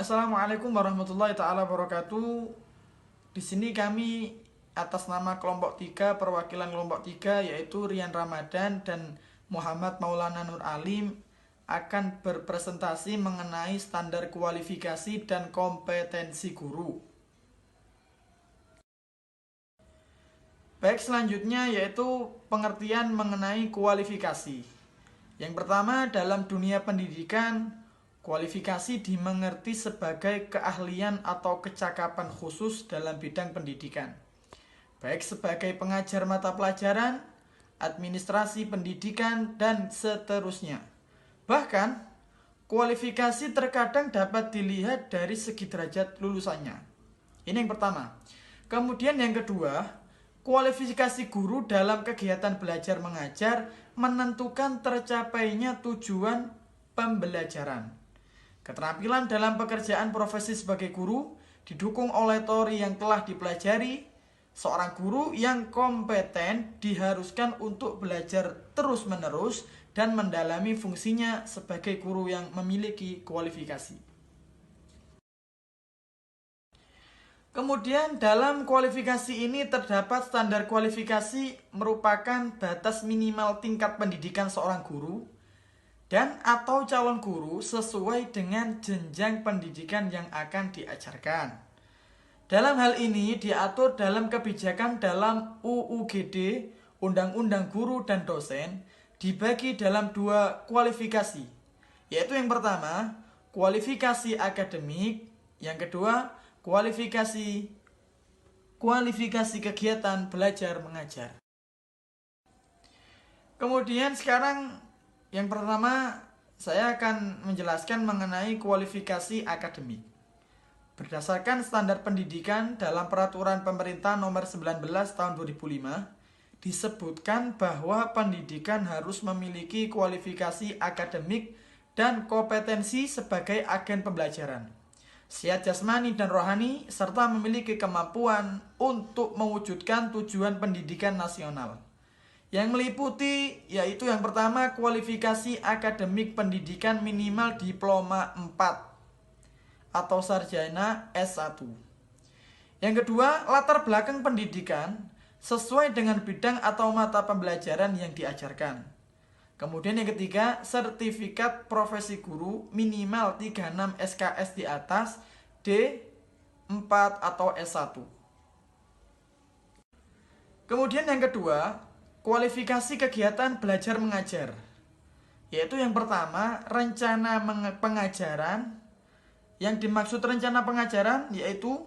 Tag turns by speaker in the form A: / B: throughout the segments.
A: Assalamualaikum warahmatullahi taala wabarakatuh. Di sini kami atas nama kelompok 3, perwakilan kelompok 3 yaitu Rian Ramadan dan Muhammad Maulana Nur Alim akan berpresentasi mengenai standar kualifikasi dan kompetensi guru. Baik, selanjutnya yaitu pengertian mengenai kualifikasi. Yang pertama, dalam dunia pendidikan, kualifikasi dimengerti sebagai keahlian atau kecakapan khusus dalam bidang pendidikan, baik sebagai pengajar mata pelajaran, administrasi pendidikan, dan seterusnya. Bahkan, kualifikasi terkadang dapat dilihat dari segi derajat lulusannya. Ini yang pertama. Kemudian yang kedua, kualifikasi guru dalam kegiatan belajar mengajar menentukan tercapainya tujuan pembelajaran. Keterampilan dalam pekerjaan profesi sebagai guru didukung oleh teori yang telah dipelajari. Seorang guru yang kompeten diharuskan untuk belajar terus-menerus dan mendalami fungsinya sebagai guru yang memiliki kualifikasi. Kemudian dalam kualifikasi ini terdapat standar kualifikasi merupakan batas minimal tingkat pendidikan seorang guru dan atau calon guru sesuai dengan jenjang pendidikan yang akan diajarkan. Dalam hal ini diatur dalam kebijakan dalam UUGD, Undang-Undang Guru dan Dosen, dibagi dalam 2 kualifikasi, yaitu yang pertama, kualifikasi akademik, yang kedua, kualifikasi kegiatan belajar mengajar. Kemudian sekarang yang pertama saya akan menjelaskan mengenai kualifikasi akademik. Berdasarkan standar pendidikan dalam peraturan pemerintah nomor 19 tahun 2005, disebutkan bahwa pendidikan harus memiliki kualifikasi akademik dan kompetensi sebagai agen pembelajaran, sehat jasmani dan rohani, serta memiliki kemampuan untuk mewujudkan tujuan pendidikan nasional. Yang meliputi yaitu yang pertama, kualifikasi akademik pendidikan minimal diploma 4 atau sarjana S1. Yang kedua, latar belakang pendidikan sesuai dengan bidang atau mata pembelajaran yang diajarkan. Kemudian yang ketiga, sertifikat profesi guru minimal 36 SKS di atas, D4 atau S1. Kemudian yang kedua, kualifikasi kegiatan belajar mengajar, yaitu yang pertama, rencana pengajaran. Yang dimaksud rencana pengajaran yaitu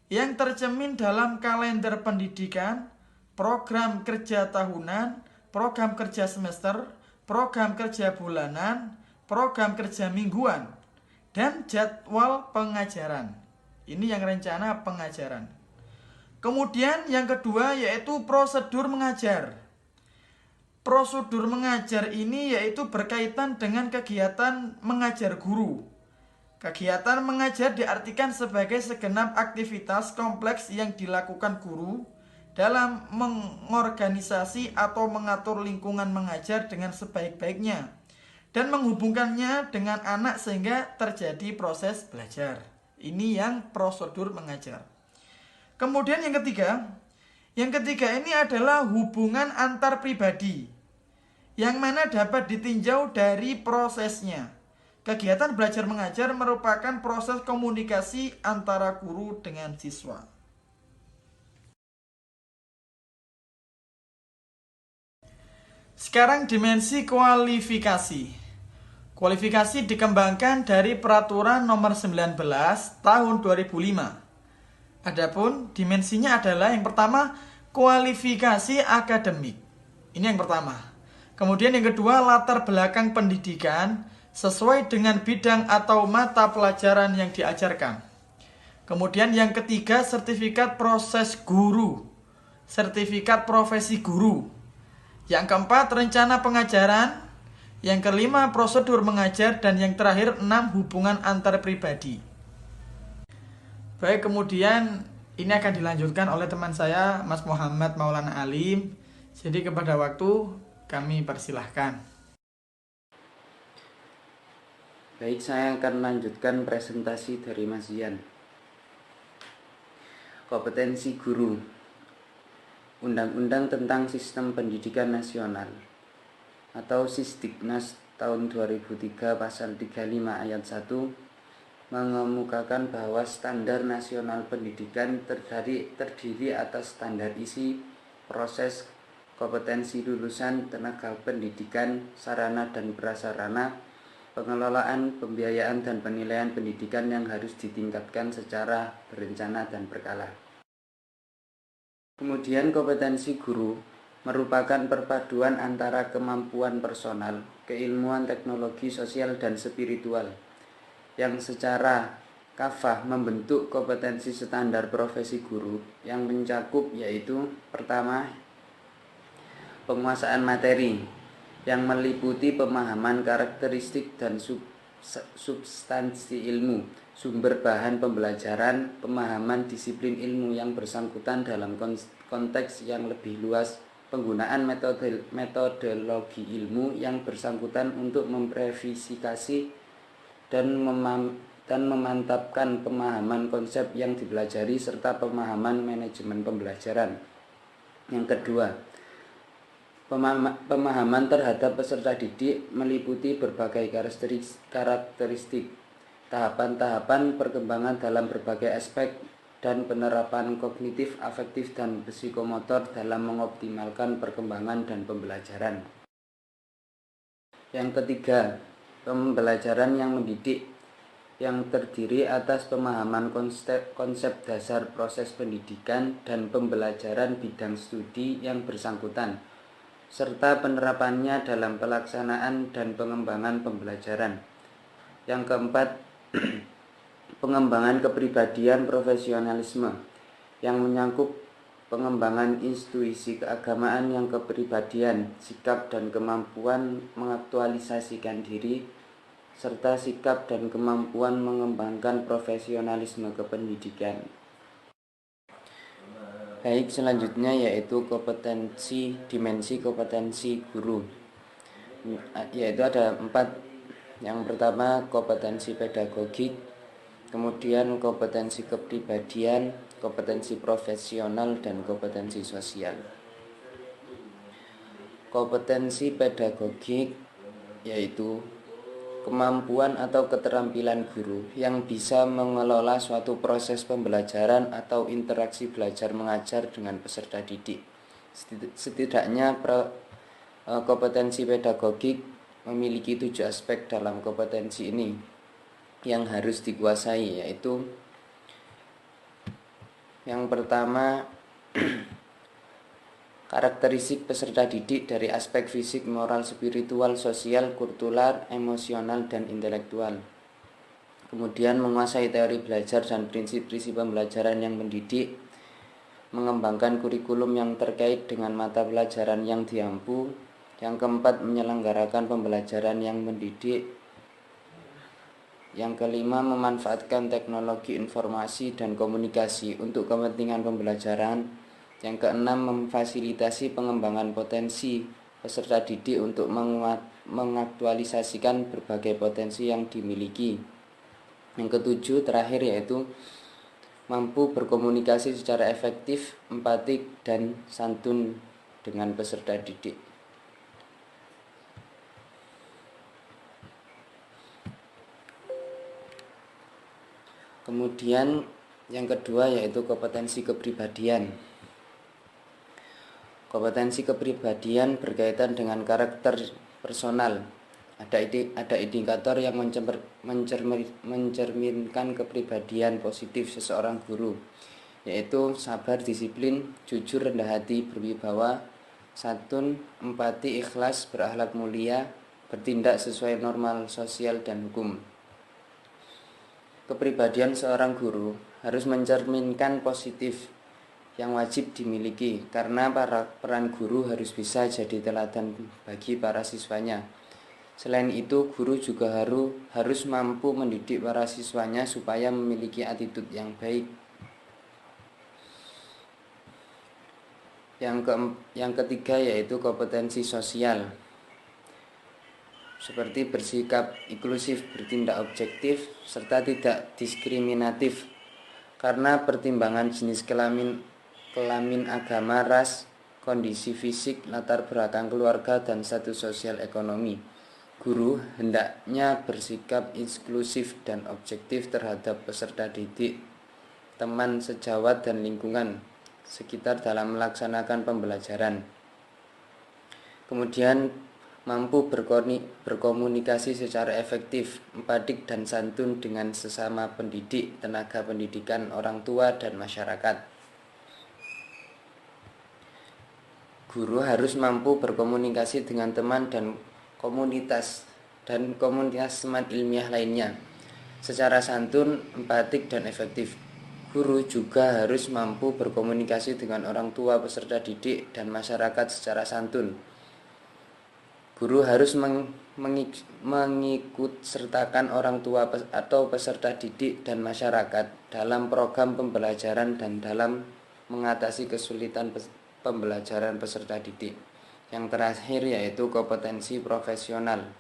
A: yang tercermin dalam kalender pendidikan, program kerja tahunan, program kerja semester, program kerja bulanan, program kerja mingguan, dan jadwal pengajaran. Ini yang rencana pengajaran. Kemudian yang kedua yaitu prosedur mengajar. Prosedur mengajar ini yaitu berkaitan dengan kegiatan mengajar guru. Kegiatan mengajar diartikan sebagai segenap aktivitas kompleks yang dilakukan guru dalam mengorganisasi atau mengatur lingkungan mengajar dengan sebaik-baiknya dan menghubungkannya dengan anak sehingga terjadi proses belajar. Ini yang prosedur mengajar. Kemudian yang ketiga ini adalah hubungan antar pribadi, yang mana dapat ditinjau dari prosesnya. Kegiatan belajar mengajar merupakan proses komunikasi antara guru dengan siswa. Sekarang dimensi kualifikasi. Kualifikasi dikembangkan dari peraturan nomor 19 tahun 2005. Adapun dimensinya adalah yang pertama, kualifikasi akademik. Ini yang pertama. Kemudian yang kedua, latar belakang pendidikan sesuai dengan bidang atau mata pelajaran yang diajarkan. Kemudian yang ketiga, sertifikat proses guru, sertifikat profesi guru. Yang keempat, rencana pengajaran. Yang kelima, prosedur mengajar. Dan yang terakhir, 6, hubungan antar pribadi. Baik, kemudian ini akan dilanjutkan oleh teman saya, Mas Muhammad Maulana Alim. Jadi kepada waktu kami persilahkan.
B: Baik, saya akan melanjutkan presentasi dari Mas Zian. Kompetensi guru. Undang-Undang tentang Sistem Pendidikan Nasional atau Sisdiknas tahun 2003 pasal 35 ayat 1 mengemukakan bahwa standar nasional pendidikan terdiri atas standar isi, proses, kompetensi lulusan, tenaga pendidikan, sarana dan prasarana, pengelolaan, pembiayaan, dan penilaian pendidikan yang harus ditingkatkan secara berencana dan berkala. Kemudian kompetensi guru merupakan perpaduan antara kemampuan personal, keilmuan, teknologi, sosial, dan spiritual yang secara kafah membentuk kompetensi standar profesi guru yang mencakup yaitu pertama, penguasaan materi yang meliputi pemahaman karakteristik dan substansi ilmu, sumber bahan pembelajaran, pemahaman disiplin ilmu yang bersangkutan dalam konteks yang lebih luas, penggunaan metodologi ilmu yang bersangkutan untuk memverifikasi dan memantapkan pemahaman konsep yang dipelajari serta pemahaman manajemen pembelajaran. Yang kedua, pemahaman terhadap peserta didik meliputi berbagai karakteristik, tahapan-tahapan perkembangan dalam berbagai aspek, dan penerapan kognitif, afektif, dan psikomotor dalam mengoptimalkan perkembangan dan pembelajaran. Yang ketiga, pembelajaran yang mendidik yang terdiri atas pemahaman konsep dasar proses pendidikan dan pembelajaran bidang studi yang bersangkutan, serta penerapannya dalam pelaksanaan dan pengembangan pembelajaran. Yang keempat, pengembangan kepribadian profesionalisme yang menyangkut pengembangan intuisi keagamaan yang kepribadian, sikap dan kemampuan mengaktualisasikan diri, serta sikap dan kemampuan mengembangkan profesionalisme kependidikan. Baik, selanjutnya yaitu dimensi kompetensi guru, yaitu ada 4. Yang pertama, kompetensi pedagogik, kemudian kompetensi kepribadian, kompetensi profesional, dan kompetensi sosial. Kompetensi pedagogik yaitu kemampuan atau keterampilan guru yang bisa mengelola suatu proses pembelajaran atau interaksi belajar mengajar dengan peserta didik. Setidaknya kompetensi pedagogik memiliki 7 aspek dalam kompetensi ini yang harus dikuasai, yaitu yang pertama, karakteristik peserta didik dari aspek fisik, moral, spiritual, sosial, kultural, emosional, dan intelektual. Kemudian menguasai teori belajar dan prinsip-prinsip pembelajaran yang mendidik, mengembangkan kurikulum yang terkait dengan mata pelajaran yang diampu. Yang keempat, menyelenggarakan pembelajaran yang mendidik. Yang kelima, memanfaatkan teknologi informasi dan komunikasi untuk kepentingan pembelajaran. Yang keenam, memfasilitasi pengembangan potensi peserta didik untuk mengaktualisasikan berbagai potensi yang dimiliki. Yang ketujuh, terakhir, yaitu mampu berkomunikasi secara efektif, empatik, dan santun dengan peserta didik. Kemudian yang kedua yaitu kompetensi kepribadian. Kompetensi kepribadian berkaitan dengan karakter personal. Ada indikator yang mencerminkan kepribadian positif seseorang guru, yaitu sabar, disiplin, jujur, rendah hati, berwibawa, santun, empati, ikhlas, berakhlak mulia, bertindak sesuai normal sosial dan hukum. Kepribadian seorang guru harus mencerminkan positif yang wajib dimiliki, karena peran guru harus bisa jadi teladan bagi para siswanya. Selain itu, guru juga harus mampu mendidik para siswanya supaya memiliki attitude yang baik. Yang ketiga yaitu kompetensi sosial. seperti bersikap inklusif, bertindak objektif, serta tidak diskriminatif karena pertimbangan jenis kelamin, agama, ras, kondisi fisik, latar belakang keluarga, dan status sosial ekonomi. Guru hendaknya bersikap inklusif dan objektif terhadap peserta didik, teman sejawat, dan lingkungan sekitar dalam melaksanakan pembelajaran. Kemudian mampu berkomunikasi secara efektif, empatik dan santun dengan sesama pendidik, tenaga pendidikan, orang tua, dan masyarakat. Guru harus mampu berkomunikasi dengan teman dan komunitas teman ilmiah lainnya secara santun, empatik, dan efektif. Guru juga harus mampu berkomunikasi dengan orang tua, peserta didik, dan masyarakat secara santun. Guru harus mengikut sertakan orang tua atau peserta didik dan masyarakat dalam program pembelajaran dan dalam mengatasi kesulitan pembelajaran peserta didik. Yang terakhir yaitu kompetensi profesional.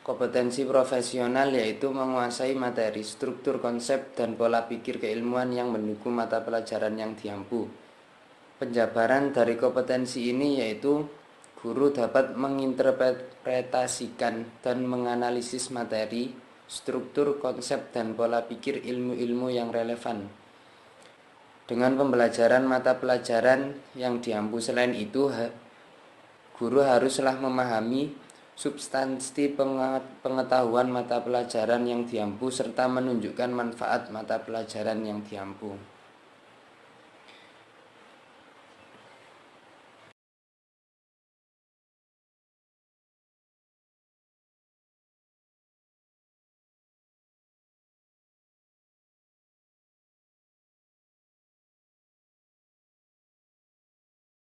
B: Kompetensi profesional yaitu menguasai materi, struktur, konsep, dan pola pikir keilmuan yang mendukung mata pelajaran yang diampu. Penjabaran dari kompetensi ini yaitu guru dapat menginterpretasikan dan menganalisis materi, struktur, konsep, dan pola pikir ilmu-ilmu yang relevan. Dengan pembelajaran mata pelajaran yang diampu, selain itu, guru haruslah memahami substansi pengetahuan mata pelajaran yang diampu serta menunjukkan manfaat mata pelajaran yang diampu.